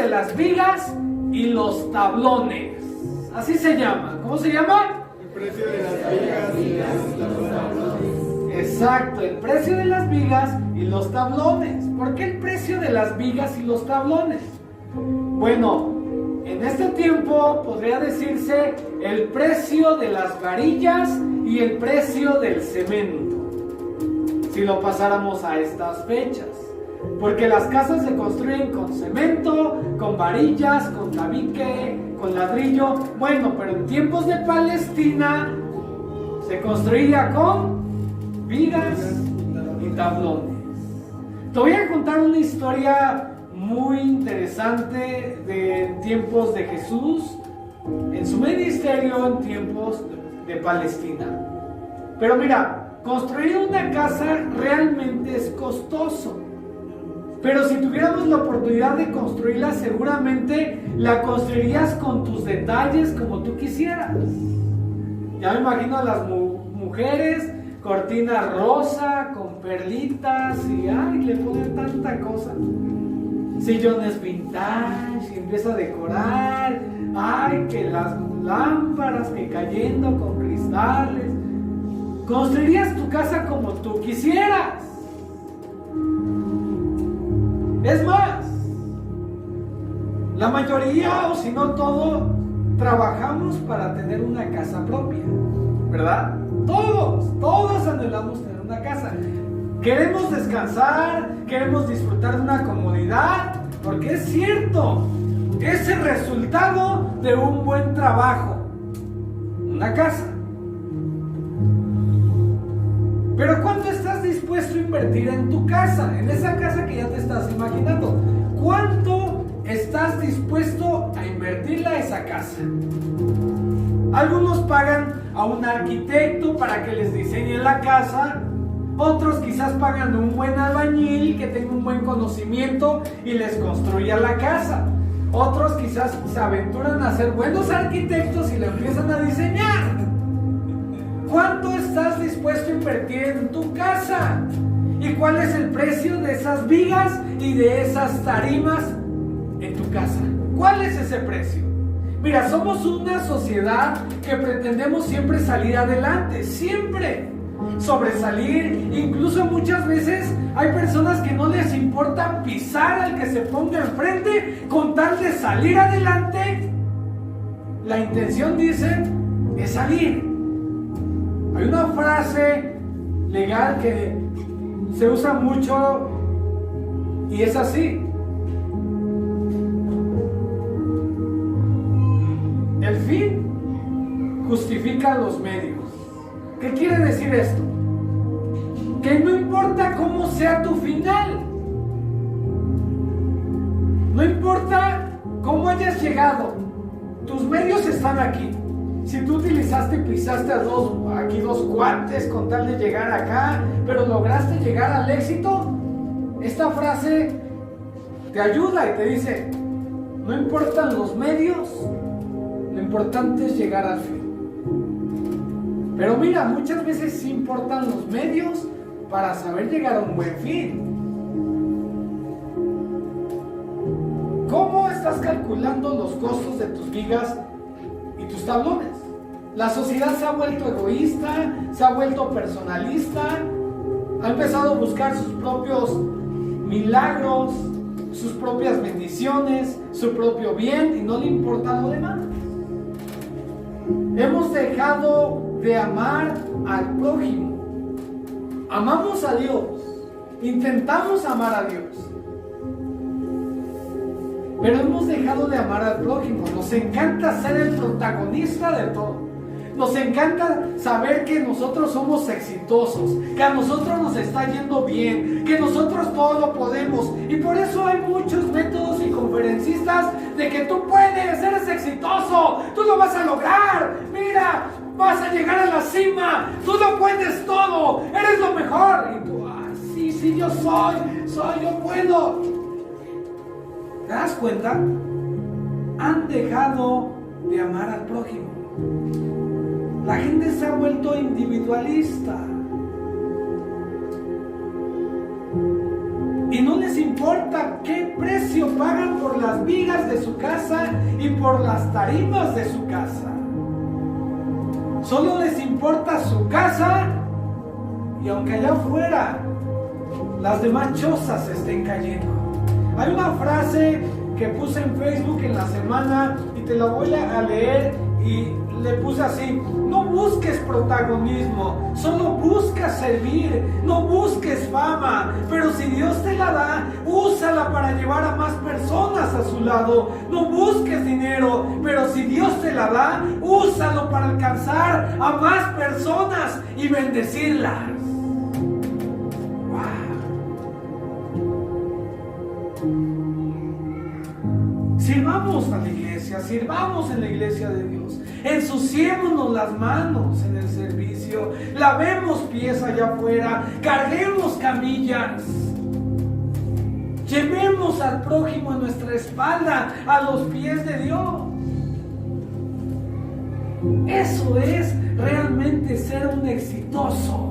de las vigas y los tablones. Así se llama. ¿Cómo se llama? El precio de las vigas y los tablones. Exacto, el precio de las vigas y los tablones. ¿Por qué el precio de las vigas y los tablones? Bueno, en este tiempo podría decirse el precio de las varillas y el precio del cemento, si lo pasáramos a estas fechas. Porque las casas se construyen con cemento, con varillas, con tabique, con ladrillo. Bueno, pero en tiempos de Palestina se construía con vigas y tablones. Te voy a contar una historia muy interesante de tiempos de Jesús, en su ministerio en tiempos de Palestina. Pero mira, construir una casa realmente es costoso. Pero si tuviéramos la oportunidad de construirla, seguramente la construirías con tus detalles como tú quisieras. Ya me imagino a las mujeres, cortina rosa, con perlitas y ay, le ponen tanta cosa. Sillones vintage, y empieza a decorar, ay, que las lámparas que cayendo con cristales. Construirías tu casa como tú quisieras. Es más, la mayoría, o si no todo, trabajamos para tener una casa propia, ¿verdad? Todos anhelamos tener una casa. Queremos descansar, queremos disfrutar de una comodidad, porque es cierto, es el resultado de un buen trabajo, una casa. Pero ¿cuánto estás dispuesto a invertir en tu casa? En esa casa que ya te estás imaginando. ¿Cuánto estás dispuesto a invertirle a esa casa? Algunos pagan a un arquitecto para que les diseñe la casa. Otros quizás pagan a un buen albañil que tenga un buen conocimiento y les construya la casa. Otros quizás se aventuran a ser buenos arquitectos y le empiezan a diseñar. ¿Cuánto estás dispuesto a invertir en tu casa? ¿Y cuál es el precio de esas vigas y de esas tarimas en tu casa? ¿Cuál es ese precio? Mira, somos una sociedad que pretendemos siempre salir adelante, siempre sobresalir. Incluso muchas veces hay personas que no les importa pisar al que se ponga enfrente con tal de salir adelante. La intención, dicen, es salir. Hay una frase legal que se usa mucho y es así: el fin justifica los medios. ¿Qué quiere decir esto? Que no importa cómo sea tu final, no importa cómo hayas llegado, tus medios están aquí. Si tú utilizaste y pisaste aquí dos guantes con tal de llegar acá, pero lograste llegar al éxito, esta frase te ayuda y te dice: no importan los medios, lo importante es llegar al fin. Pero mira, muchas veces sí importan los medios para saber llegar a un buen fin. ¿Cómo estás calculando los costos de tus vigas y tus tablones? La sociedad se ha vuelto egoísta, se ha vuelto personalista, ha empezado a buscar sus propios milagros, sus propias bendiciones, su propio bien, y no le importa lo demás. Hemos dejado de amar al prójimo. Amamos a Dios, intentamos amar a Dios, pero hemos dejado de amar al prójimo. Nos encanta ser el protagonista de todo. Nos encanta saber que nosotros somos exitosos, que a nosotros nos está yendo bien, que nosotros todo lo podemos. Y por eso hay muchos métodos y conferencistas de que tú puedes, eres exitoso, tú lo vas a lograr. Mira, vas a llegar a la cima, tú lo puedes todo, eres lo mejor. Y tú, sí, yo soy, yo puedo. ¿Te das cuenta? Han dejado de amar al prójimo. La gente se ha vuelto individualista y no les importa importa qué precio pagan por las vigas de su casa y por las tarimas de su casa. Solo les importa su casa, y aunque allá afuera las demás chozas estén cayendo. Hay una frase que puse en Facebook en la semana y te la voy a leer, y le puse así: no busques protagonismo, solo busca servir, no busques fama, pero si Dios te la da, úsala para llevar a más personas a su lado. No busques dinero, pero si Dios te la da, úsalo para alcanzar a más personas y bendecirlas. Sirvamos a la iglesia, sirvamos en la iglesia de Dios, ensuciémonos las manos en el servicio, lavemos pies allá afuera, carguemos camillas, llevemos al prójimo en nuestra espalda a los pies de Dios. Eso es realmente ser un exitoso.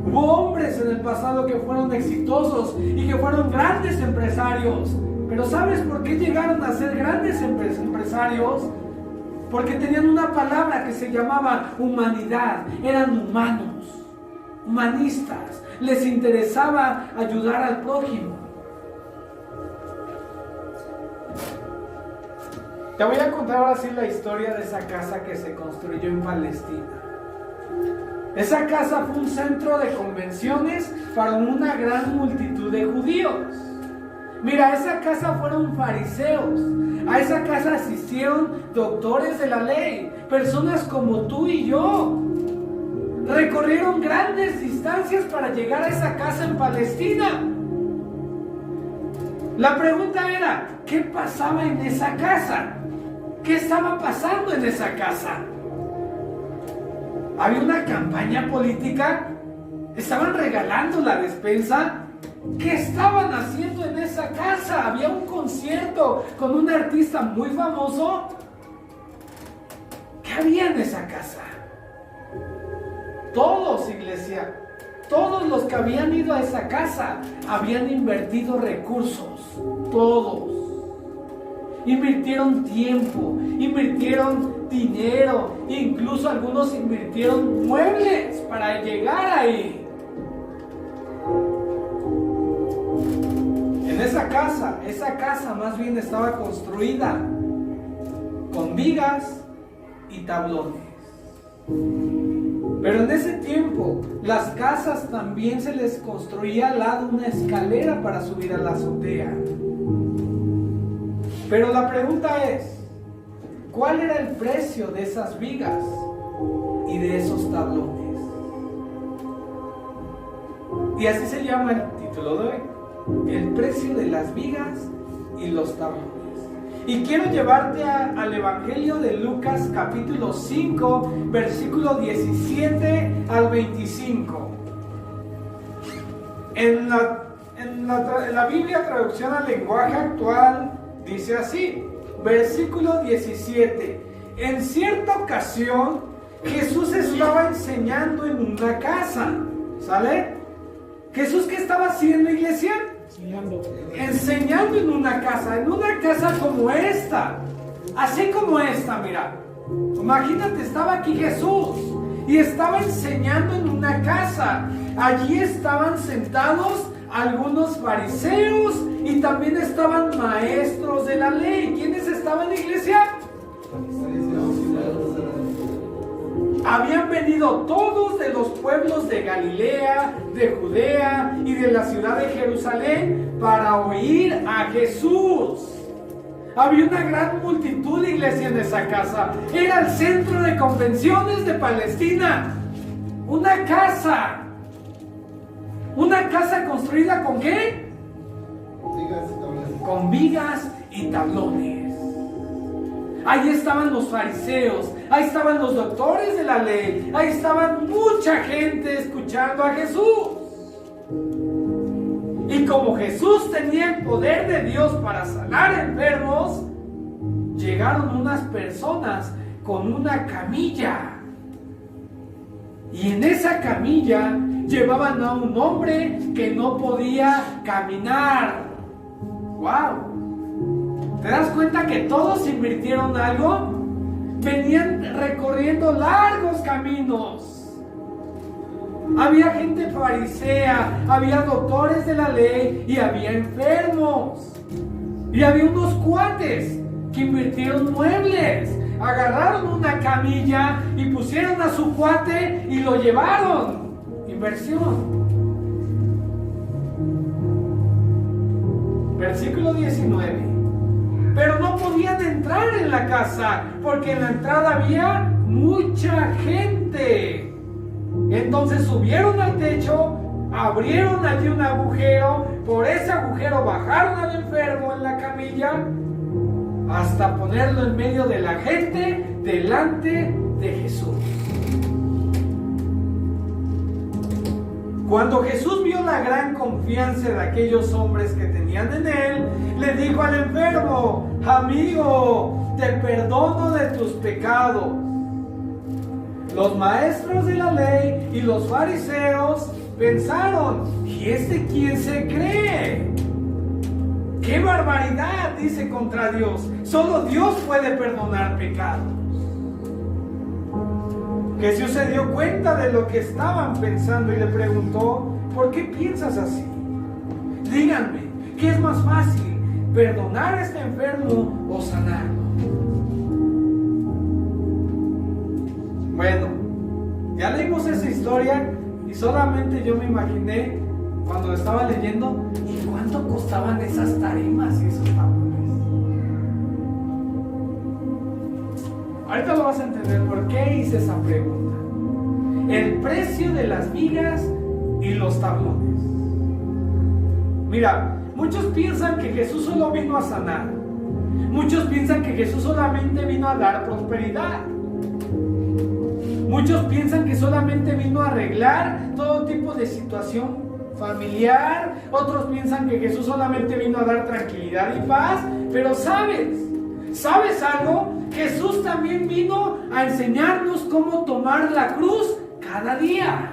Hubo hombres en el pasado que fueron exitosos y que fueron grandes empresarios. Pero ¿sabes por qué llegaron a ser grandes empresarios? Porque tenían una palabra que se llamaba humanidad. Eran humanos, humanistas. Les interesaba ayudar al prójimo. Te voy a contar ahora sí la historia de esa casa que se construyó en Palestina. Esa casa fue un centro de convenciones para una gran multitud de judíos. Mira, a esa casa fueron fariseos, a esa casa asistieron doctores de la ley, personas como tú y yo. Recorrieron grandes distancias para llegar a esa casa en Palestina. La pregunta era, ¿qué pasaba en esa casa? ¿Qué estaba pasando en esa casa? ¿Había una campaña política? ¿Estaban regalando la despensa? ¿Qué estaban haciendo en esa casa? ¿Había un concierto con un artista muy famoso? ¿Qué había en esa casa? Todos, iglesia, todos los que habían ido a esa casa habían invertido recursos. Todos. Invirtieron tiempo, invirtieron dinero, incluso algunos invirtieron muebles para llegar ahí. En esa casa más bien estaba construida con vigas y tablones. Pero en ese tiempo las casas también se les construía al lado una escalera para subir a la azotea. Pero la pregunta es, ¿cuál era el precio de esas vigas y de esos tablones? Y así se llama el título de hoy: el precio de las vigas y los tablones. Y quiero llevarte al Evangelio de Lucas capítulo 5, versículo 17 al 25. En la Biblia traducción al lenguaje actual dice así, versículo 17: en cierta ocasión Jesús estaba enseñando en una casa. ¿Sale? ¿Jesús qué estaba haciendo, iglesia? Enseñando en una casa como esta, así como esta, mira. Imagínate, estaba aquí Jesús y estaba enseñando en una casa. Allí estaban sentados algunos fariseos y también estaban maestros de la ley. ¿Quiénes estaban, iglesia? Habían venido todos de los pueblos de Galilea, de Judea y de la ciudad de Jerusalén para oír a Jesús. Había una gran multitud de iglesia en esa casa. Era el centro de convenciones de Palestina. Una casa construida ¿con qué? Con vigas y tablones. Ahí estaban los fariseos, ahí estaban los doctores de la ley, ahí estaban mucha gente escuchando a Jesús. Y como Jesús tenía el poder de Dios para sanar enfermos, llegaron unas personas con una camilla. Y en esa camilla llevaban a un hombre que no podía caminar. ¡Wow! ¿Te das cuenta que todos invirtieron algo? Venían recorriendo largos caminos. Había gente farisea, había doctores de la ley y había enfermos. Y había unos cuates que invirtieron muebles. Agarraron una camilla y pusieron a su cuate y lo llevaron. Inversión. Versículo 19. Pero no podían entrar en la casa porque en la entrada había mucha gente. Entonces subieron al techo, abrieron allí un agujero, por ese agujero bajaron al enfermo en la camilla hasta ponerlo en medio de la gente delante de Jesús. Cuando Jesús vio la gran confianza de aquellos hombres que tenían en él, le dijo al enfermo: amigo, te perdono de tus pecados. Los maestros de la ley y los fariseos pensaron: ¿y este quién se cree? ¡Qué barbaridad! Dice contra Dios. Solo Dios puede perdonar pecados. Jesús se dio cuenta de lo que estaban pensando y le preguntó: ¿por qué piensas así? Díganme, ¿qué es más fácil? ¿Perdonar a este enfermo o sanarlo? Bueno, ya leímos esa historia y solamente yo me imaginé cuando estaba leyendo, ¿y cuánto costaban esas tarimas y esos tablones? Ahorita lo vas a entender por qué hice esa pregunta. El precio de las vigas y los tablones. Mira, muchos piensan que Jesús solo vino a sanar. Muchos piensan que Jesús solamente vino a dar prosperidad. Muchos piensan que solamente vino a arreglar todo tipo de situación familiar. Otros piensan que Jesús solamente vino a dar tranquilidad y paz. Pero ¿sabes algo? Jesús también vino a enseñarnos cómo tomar la cruz cada día.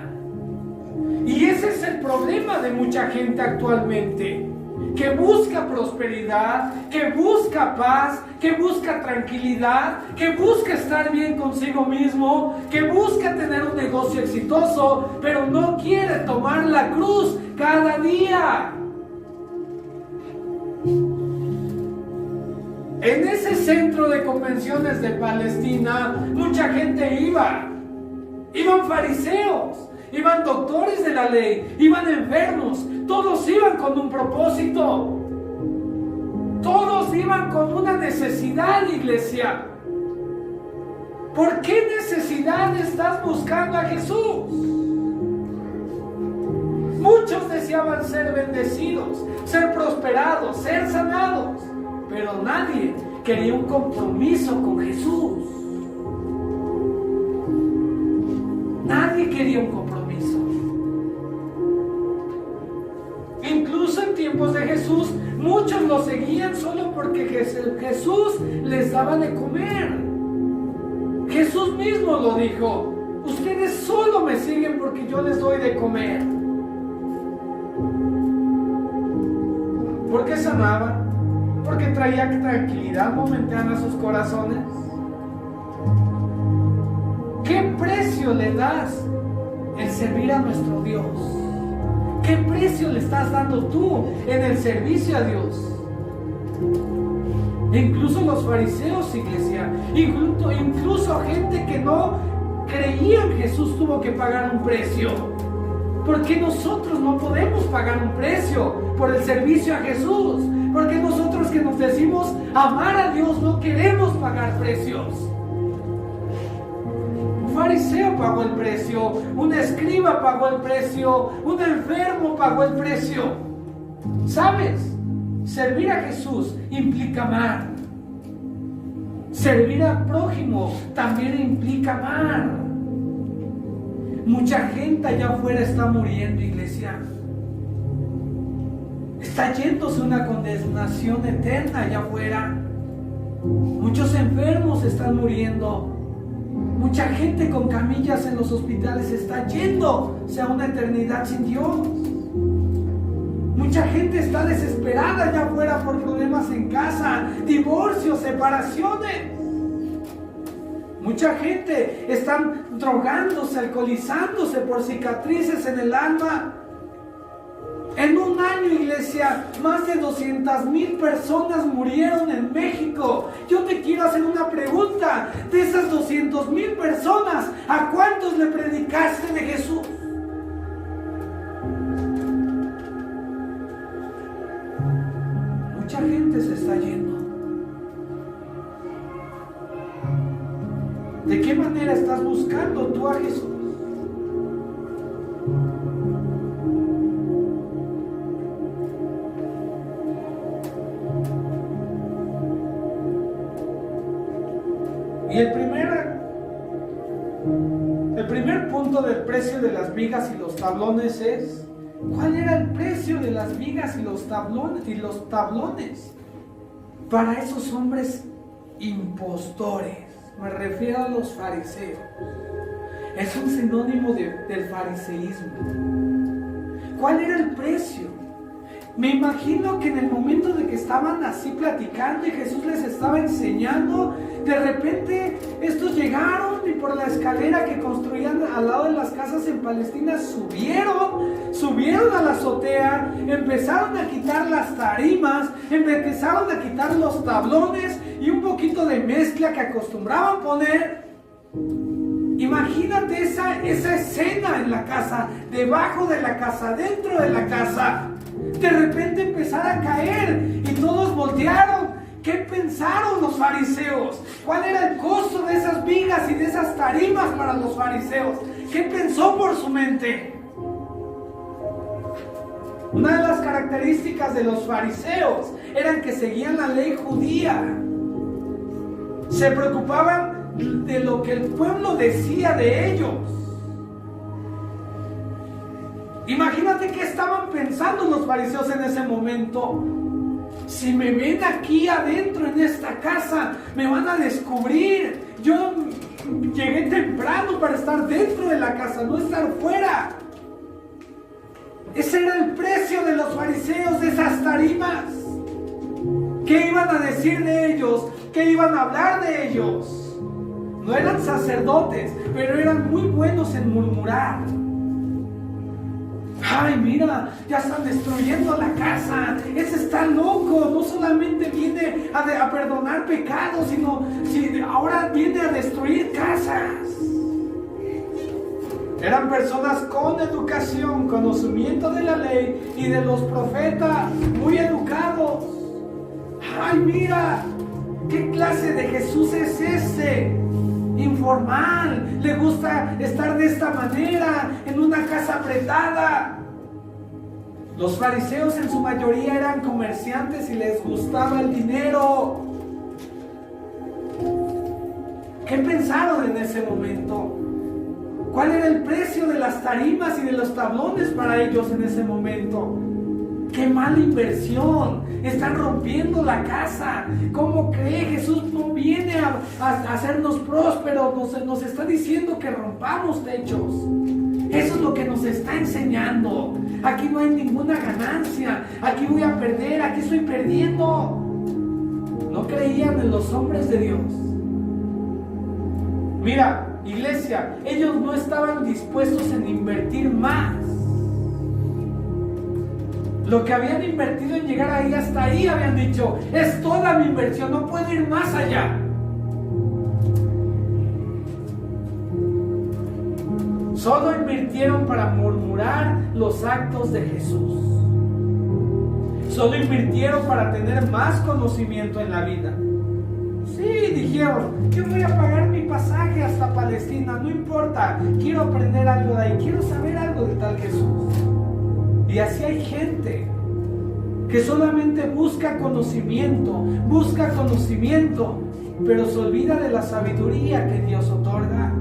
Y ese es el problema de mucha gente actualmente, que busca prosperidad, que busca paz, que busca tranquilidad, que busca estar bien consigo mismo, que busca tener un negocio exitoso, pero no quiere tomar la cruz cada día. En ese centro de convenciones de Palestina, mucha gente iban fariseos, iban doctores de la ley, iban enfermos, todos iban con un propósito, todos iban con una necesidad, iglesia. ¿Por qué necesidad estás buscando a Jesús? Muchos deseaban ser bendecidos, ser prosperados, ser sanados, pero nadie quería un compromiso con Jesús. Nadie quería un compromiso. Incluso en tiempos de Jesús, muchos lo seguían solo porque Jesús les daba de comer. Jesús mismo lo dijo: ustedes solo me siguen porque yo les doy de comer. ¿Por qué sanaba? Porque traía tranquilidad momentánea a sus corazones. ¿Qué precio le das en servir a nuestro Dios? ¿Qué precio le estás dando tú en el servicio a Dios? Incluso los fariseos, iglesia, incluso gente que no creía en Jesús tuvo que pagar un precio. ¿Por qué nosotros no podemos pagar un precio por el servicio a Jesús? ¿Por qué nosotros que nos decimos amar a Dios no queremos pagar precios? Un fariseo pagó el precio, un escriba pagó el precio, un enfermo pagó el precio. ¿Sabes? Servir a Jesús implica amar. Servir al prójimo también implica amar. Mucha gente allá afuera está muriendo, iglesia. Está yéndose una condenación eterna allá afuera. Muchos enfermos están muriendo. Mucha gente con camillas en los hospitales está yéndose a una eternidad sin Dios. Mucha gente está desesperada allá afuera por problemas en casa, divorcios, separaciones. Mucha gente está drogándose, alcoholizándose por cicatrices en el alma. En un año, iglesia, más de 200,000 personas murieron en México. Yo te quiero hacer una pregunta. De esas 200,000 personas, ¿a cuántos le predicaste de Jesús? Mucha gente se está yendo. ¿De qué manera estás buscando tú a Jesús? Y el primer punto del precio de las vigas y los tablones es: ¿cuál era el precio de las vigas y los tablones para esos hombres impostores? Me refiero a los fariseos. Es un sinónimo del fariseísmo. ¿Cuál era el precio? Me imagino que en el momento de que estaban así platicando y Jesús les estaba enseñando, de repente estos llegaron y por la escalera que construían al lado de las casas en Palestina subieron a la azotea, empezaron a quitar las tarimas, empezaron a quitar los tablones y un poquito de mezcla que acostumbraban poner. Imagínate esa escena en la casa, debajo de la casa, dentro de la casa. De repente empezar a caer y todos voltearon. ¿Qué pensaron los fariseos? ¿Cuál era el costo de esas vigas y de esas tarimas para los fariseos? ¿Qué pensó por su mente? Una de las características de los fariseos eran que seguían la ley judía. Se preocupaban de lo que el pueblo decía de ellos. Imagínate qué estaban pensando los fariseos en ese momento. Si me ven aquí adentro en esta casa, me van a descubrir. Yo llegué temprano para estar dentro de la casa, no estar fuera. Ese era el precio de los fariseos, de esas tarimas. ¿Qué iban a decir de ellos? ¿Qué iban a hablar de ellos? No eran sacerdotes, pero eran muy buenos en murmurar. Ay, mira, ya están destruyendo la casa. Ese está loco. No solamente viene a perdonar pecados, sino ahora viene a destruir casas. Eran personas con educación, conocimiento de la ley y de los profetas, muy educados. Ay, mira, ¿qué clase de Jesús es ese? Informal, le gusta estar de esta manera, en una casa apretada. Los fariseos en su mayoría eran comerciantes y les gustaba el dinero. ¿Qué pensaron en ese momento? ¿Cuál era el precio de las tarimas y de los tablones para ellos en ese momento? ¡Qué mala inversión! Están rompiendo la casa. ¿Cómo cree? Jesús no viene a hacernos prósperos. Nos está diciendo que rompamos techos. Eso es lo que nos está enseñando. Aquí no hay ninguna ganancia. Aquí voy a perder. Aquí estoy perdiendo. No creían en los hombres de Dios. Mira, iglesia, ellos no estaban dispuestos en invertir más. Lo que habían invertido en llegar ahí, hasta ahí habían dicho, es toda mi inversión, no puedo ir más allá. Solo invirtieron para murmurar los actos de Jesús. Solo invirtieron para tener más conocimiento en la vida. Sí, dijeron, yo voy a pagar mi pasaje hasta Palestina, no importa, quiero aprender algo de ahí, quiero saber algo de tal Jesús. Y así hay gente que solamente busca conocimiento, pero se olvida de la sabiduría que Dios otorga.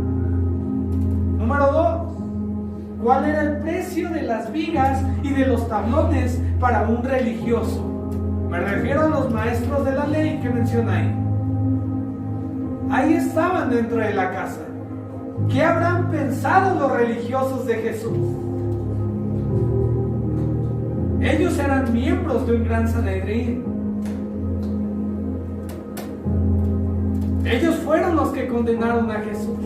Número 2, ¿cuál era el precio de las vigas y de los tablones para un religioso? Me refiero a los maestros de la ley que menciona ahí. Ahí estaban dentro de la casa. ¿Qué habrán pensado los religiosos de Jesús? Ellos eran miembros de un gran Sanedrín. Ellos fueron los que condenaron a Jesús.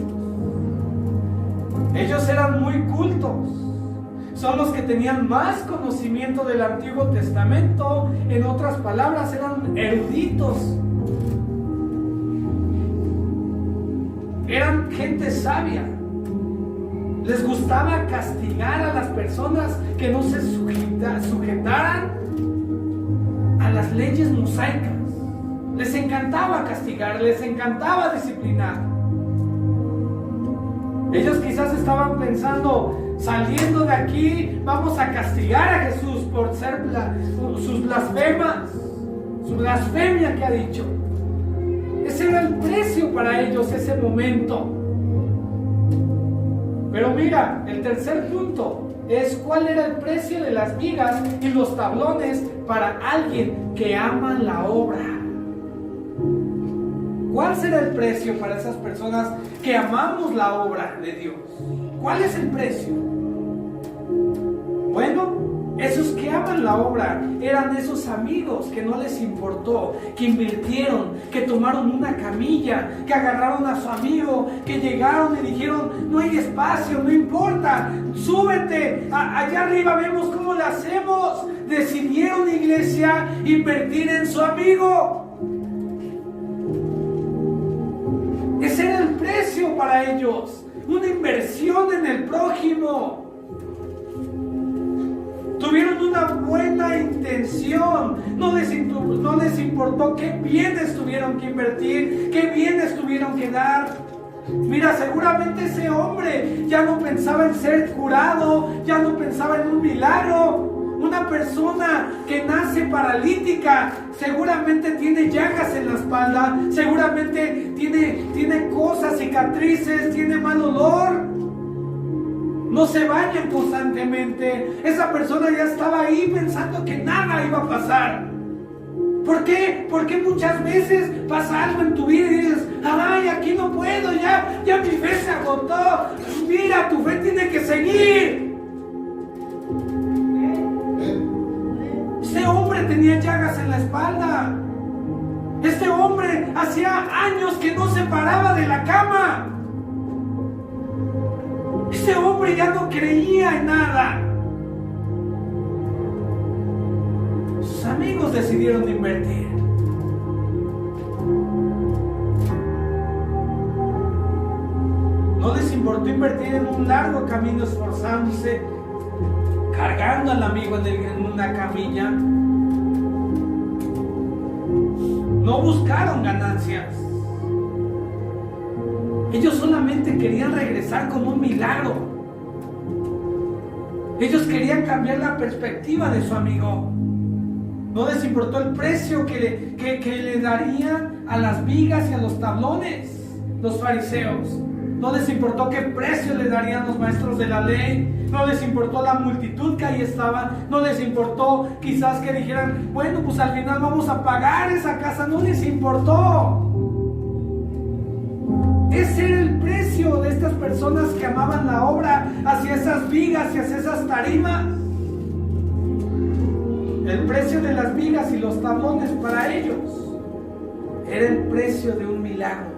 Ellos eran muy cultos. Son los que tenían más conocimiento del Antiguo Testamento. En otras palabras, eran eruditos. Eran gente sabia. Les gustaba castigar a las personas que no se sujetaran a las leyes mosaicas. Les encantaba castigar, les encantaba disciplinar. Ellos quizás estaban pensando, saliendo de aquí, vamos a castigar a Jesús por ser sus blasfemas, su blasfemia que ha dicho. Ese era el precio para ellos, ese momento. Pero mira, el tercer punto es cuál era el precio de las vigas y los tablones para alguien que ama la obra. ¿Cuál será el precio para esas personas que amamos la obra de Dios? ¿Cuál es el precio? Bueno, esos que aman la obra eran esos amigos que no les importó, que invirtieron, que tomaron una camilla, que agarraron a su amigo, que llegaron y dijeron, no hay espacio, no importa, súbete, allá arriba vemos cómo lo hacemos. Decidieron, iglesia, invertir en su amigo. Ese era el precio para ellos, una inversión en el prójimo. Tuvieron una buena intención, no les importó qué bienes tuvieron que invertir, qué bienes tuvieron que dar. Mira, seguramente ese hombre ya no pensaba en ser curado, ya no pensaba en un milagro. Una persona que nace paralítica seguramente tiene llagas en la espalda, seguramente tiene cosas, cicatrices, tiene mal olor. No se bañan constantemente. Esa persona ya estaba ahí pensando que nada iba a pasar. ¿Por qué? Porque muchas veces pasa algo en tu vida y dices, ay, aquí no puedo, ya mi fe se agotó. Mira, tu fe tiene que seguir. Este hombre tenía llagas en la espalda. Este hombre hacía años que no se paraba de la cama. Este hombre ya no creía en nada. Sus amigos decidieron invertir. No les importó invertir en un largo camino esforzándose, cargando al amigo en una camilla. No buscaron ganancias. Ellos solamente querían regresar con un milagro. Ellos querían cambiar la perspectiva de su amigo. No les importó el precio que le darían a las vigas y a los tablones los fariseos. No les importó qué precio le darían los maestros de la ley. No les importó la multitud que ahí estaba. No les importó quizás que dijeran, bueno, pues al final vamos a pagar esa casa. No les importó. Ese era el precio de estas personas que amaban la obra, hacia esas vigas y hacia esas tarimas. El precio de las vigas y los tablones para ellos era el precio de un milagro.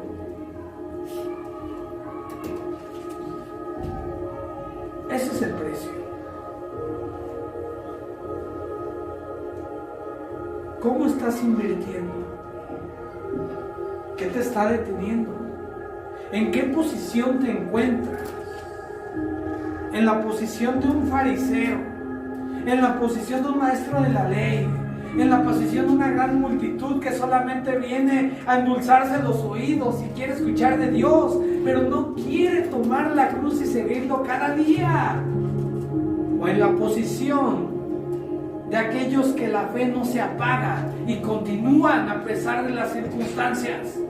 Ese es el precio. ¿Cómo estás invirtiendo? ¿Qué te está deteniendo? ¿En qué posición te encuentras? ¿En la posición de un fariseo? ¿En la posición de un maestro de la ley? ¿En la posición de una gran multitud que solamente viene a endulzarse los oídos y quiere escuchar de Dios, pero no quiere tomar la cruz y seguirlo cada día? ¿O en la posición de aquellos que la fe no se apaga y continúan a pesar de las circunstancias?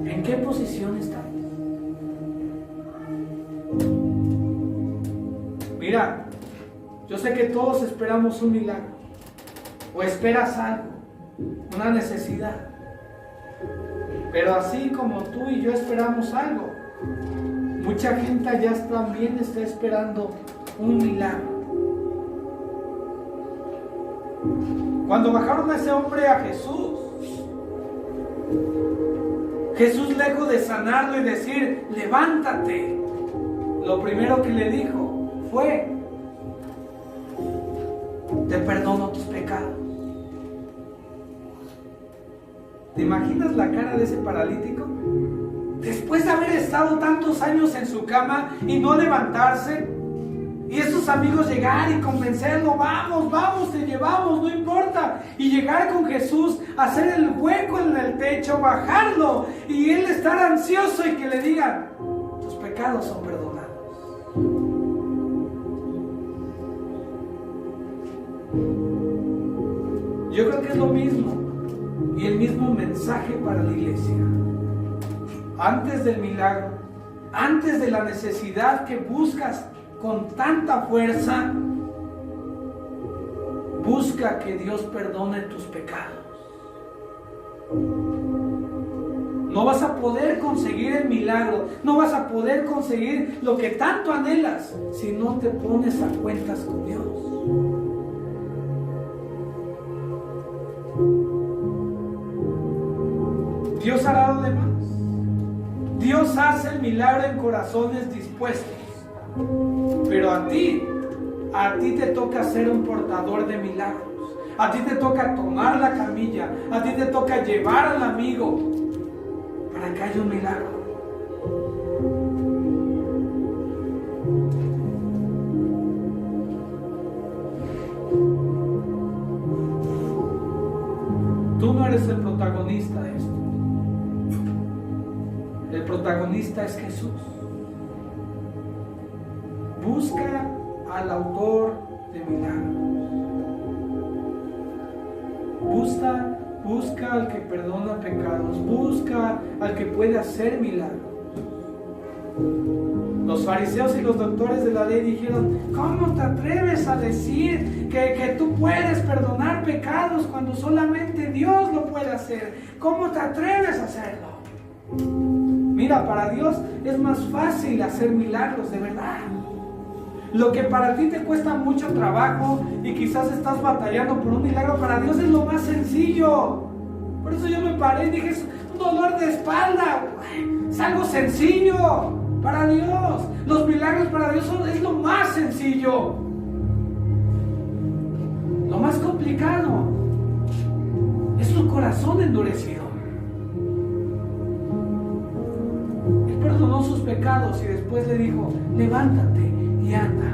¿En qué posición estamos? Mira, yo sé que todos esperamos un milagro, o esperas algo, una necesidad. Pero así como tú y yo esperamos algo, mucha gente allá también está esperando un milagro. Cuando bajaron a ese hombre a Jesús, Jesús, lejos de sanarlo y decir, levántate, lo primero que le dijo fue, te perdono tus pecados. ¿Te imaginas la cara de ese paralítico? Después de haber estado tantos años en su cama y no levantarse, y esos amigos llegar y convencerlo, vamos, vamos, te llevamos, no importa. Y llegar con Jesús, hacer el hueco en el techo, bajarlo, y él estar ansioso y que le digan, tus pecados son perdonados. Yo creo que es lo mismo, y el mismo mensaje para la iglesia. Antes del milagro, antes de la necesidad que buscas con tanta fuerza, busca que Dios perdone tus pecados. No vas a poder conseguir el milagro, no vas a poder conseguir lo que tanto anhelas si no te pones a cuentas con Dios. Dios hará lo demás. Dios hace el milagro en corazones dispuestos. Pero a ti te toca ser un portador de milagros. A ti te toca tomar la camilla. A ti te toca llevar al amigo para que haya un milagro. Tú no eres el protagonista de esto. El protagonista es Jesús. Busca al autor de milagros. Busca al que perdona pecados. Busca al que puede hacer milagros. Los fariseos y los doctores de la ley dijeron, ¿cómo te atreves a decir que tú puedes perdonar pecados cuando solamente Dios lo puede hacer? ¿Cómo te atreves a hacerlo? Mira, para Dios es más fácil hacer milagros de verdad. Lo que para ti te cuesta mucho trabajo y quizás estás batallando por un milagro, para Dios es lo más sencillo. Por eso yo me paré y dije, es un dolor de espalda, es algo sencillo para Dios. Los milagros para Dios es lo más sencillo. Lo más complicado es su corazón endurecido. Él perdonó sus pecados y después le dijo, levántate y anda.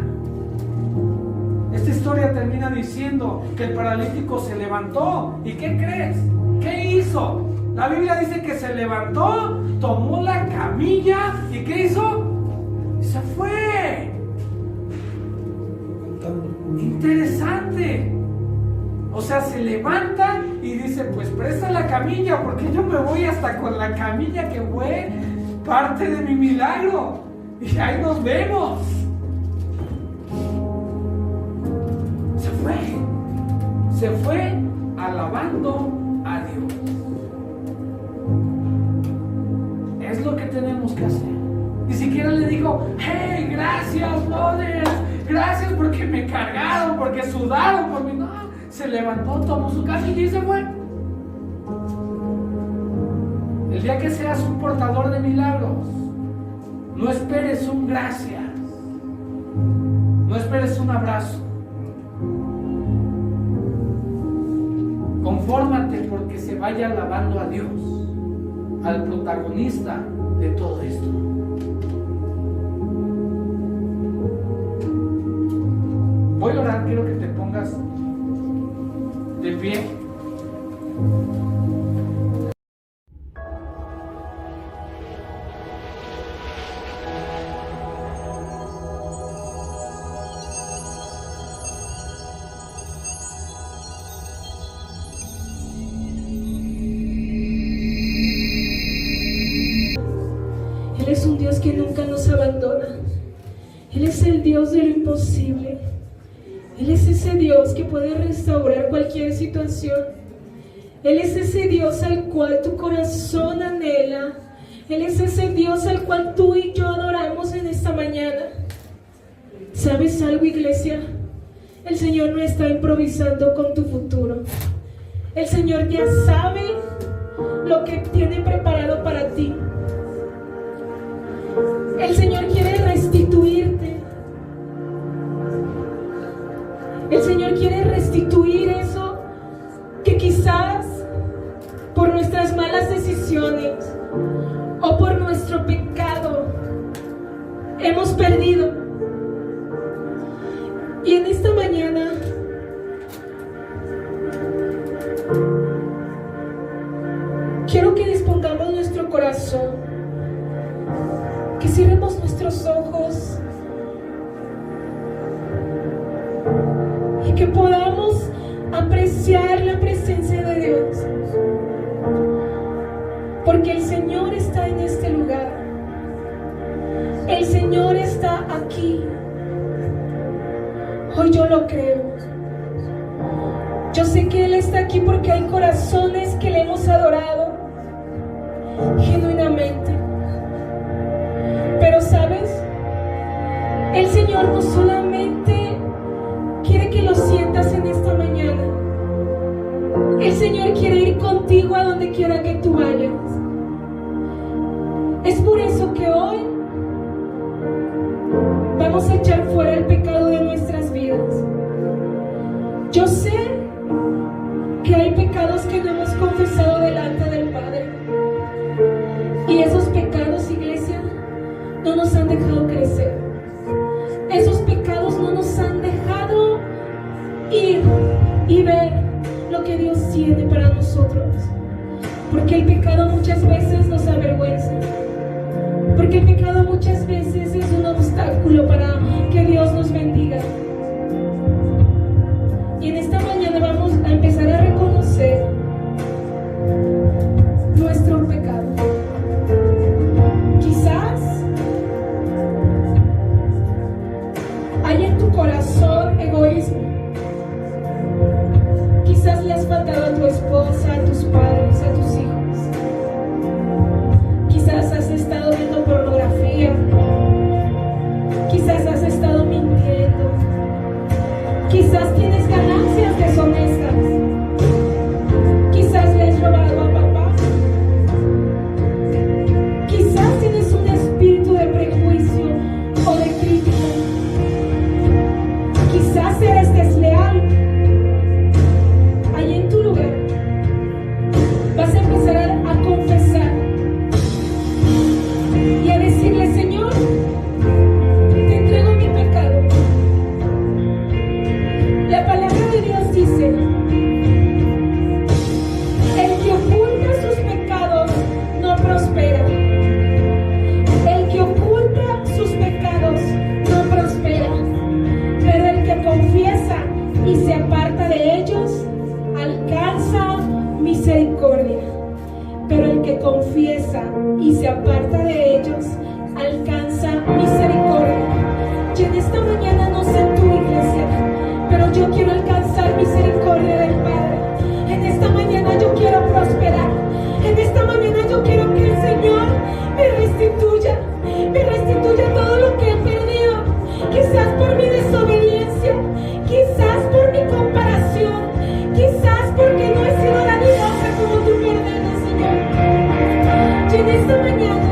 Esta historia termina diciendo que el paralítico se levantó. ¿Y qué crees? ¿Qué hizo? La Biblia dice que se levantó, tomó la camilla y ¿qué hizo? Se fue. Interesante. O sea, se levanta y dice, pues presta la camilla porque yo me voy hasta con la camilla que fue parte de mi milagro. Y ahí nos vemos. Se fue alabando a Dios. Es lo que tenemos que hacer. Ni siquiera le dijo, hey, gracias, brothers, gracias porque me cargaron, porque sudaron por mí. No, se levantó, tomó su camilla y se fue. El día que seas un portador de milagros, no esperes un gracias, no esperes un abrazo. Confórmate porque se vaya alabando a Dios, al protagonista de todo esto. Voy a orar, quiero que te pongas de pie. Él es un Dios que nunca nos abandona. Él es el Dios de lo imposible. Él es ese Dios que puede restaurar cualquier situación. Él es ese Dios al cual tu corazón anhela. Él es ese Dios al cual tú y yo adoramos en esta mañana. ¿Sabes algo, iglesia? El Señor no está improvisando con tu futuro. El Señor ya sabe lo que tiene preparado para ti. El Señor quiere restituirte. El Señor quiere restituir eso que quizás por nuestras malas decisiones o por nuestro pecado hemos perdido. Y en esta mañana quiero que dispongamos nuestro corazón, que cerremos nuestros ojos y que podamos apreciar la presencia de Dios, porque el Señor está en este lugar. El Señor está aquí. Hoy yo lo creo. Yo sé que Él está aquí porque hay corazones que le hemos adorado genuinamente. Pero ¿sabes? El Señor no solamente quiere que lo sientas en esta mañana. El Señor quiere ir contigo a donde quiera que tú vayas. Es por eso que hoy vamos a echar fuera el pecado de nuestras vidas. Yo sé que hay pecados que no hemos confesado delante del Padre. Y esos pecados, iglesia, no nos han dejado crecer. Esos pecados no nos han dejado ir y ver lo que Dios tiene para nosotros. Porque el pecado muchas veces nos avergüenza. Porque el pecado muchas veces es un obstáculo para que Dios nos bendiga. Y en esta mañana vamos a empezar a reconocer nuestro pecado. Quizás hay en tu corazón egoísmo. Quizás le has faltado a tu esposa, a tus padres, a tus hijos. Quizás has estado viendo pornografía. Quizás has estado mintiendo. Quizás tienes ganancias deshonestas. Quizás le has robado a papá. Quizás tienes un espíritu de prejuicio o de crítica. Quizás eres desleal. Ahí en tu lugar vas a empezar a confesar y a decirle: Señor, te entrego mi pecado. La palabra de Dios dice: el que oculta sus pecados no prospera. El que oculta sus pecados no prospera. Pero el que confiesa y se aparta de ellos alcanza misericordia. Pero el que confiesa y se aparta de ellos alcanza misericordia. Y en esta mañana, no sé tu iglesia, pero yo quiero alcanzar misericordia del Padre. En esta mañana yo quiero prosperar. En esta mañana yo quiero que el Señor me restituya todo lo que he perdido. Quizás por mi desobediencia, quizás por mi comparación, quizás porque no he sido dadivosa como tú me ordenas, Señor. Y en esta mañana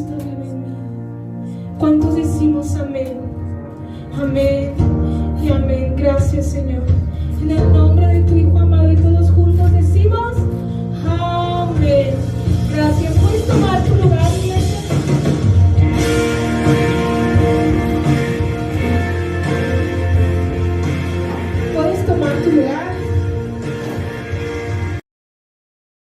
Cristo vive en mí. ¿Cuántos decimos amén? Amén y amén. Gracias, Señor. En el nombre de tu Hijo amado y todos juntos.